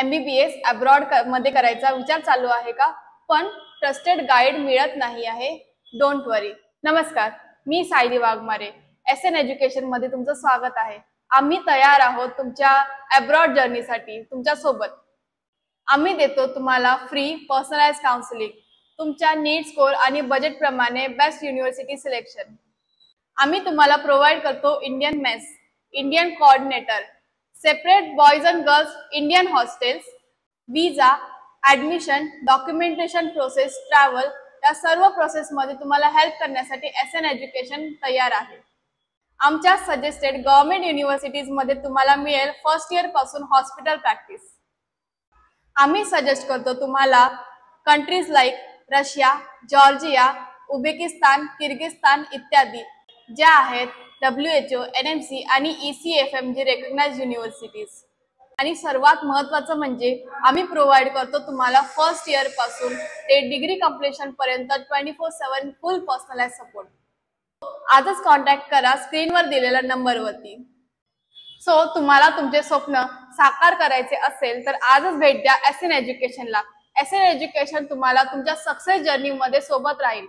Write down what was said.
MBBS abroad मध्ये करायचा विचार चालू आहे का? पण ट्रस्टेड गाईड मिळत नाही आहे? डोंट वरी. नमस्कार, मी सायली वाघमारे. SN एज्युकेशन मध्ये तुमचं स्वागत आहे. आम्ही तयार आहोत तुमच्या अब्रॉड जर्नीसाठी तुमच्या सोबत. आम्ही देतो तुम्हाला फ्री पर्सनलाइज काउन्सिलिंग, तुमच्या नीड स्कोर आणि बजेट प्रमाणे बेस्ट युनिव्हर्सिटी सिलेक्शन. आम्ही तुम्हाला प्रोव्हाइड करतो Indian mess, Indian coordinator, separate boys and girls Indian hostels, visa, admission, documentation process, travel या सर्व प्रोसेस मध्ये तुम्हाला हेल्प करण्यासाठी SN एज्युकेशन तयार आहे. आमच्या सजेस्टेड गव्हर्नमेंट युनिव्हर्सिटीज मध्ये तुम्हाला मिळेल फर्स्ट इयर पासून हॉस्पिटल प्रॅक्टिस. आम्ही सजेस्ट करतो तुम्हाला countries like Russia, Georgia, Uzbekistan, Kyrgyzstan इत्यादी, ज्या आहेत WHO, NMC आणि ECFM रेकग्नाइज्ड युनिव्हर्सिटीज. आणि सर्वात महत्त्वाचं म्हणजे आम्ही प्रोव्हाइड करतो तुम्हाला फर्स्ट इयर पासून ते डिग्री कंप्लीशन पर्यंत 24/7 फुल पर्सनलाइज सपोर्ट. आजच कॉन्टॅक्ट करा स्क्रीनवर दिलेल्या नंबरवरती. सो तुम्हाला तुमचे स्वप्न साकार करायचे असेल तर आजच भेट द्या SN एज्युकेशनला. SN एज्युकेशन तुम्हाला तुमच्या सक्सेस जर्नी मध्ये सोबत राहील.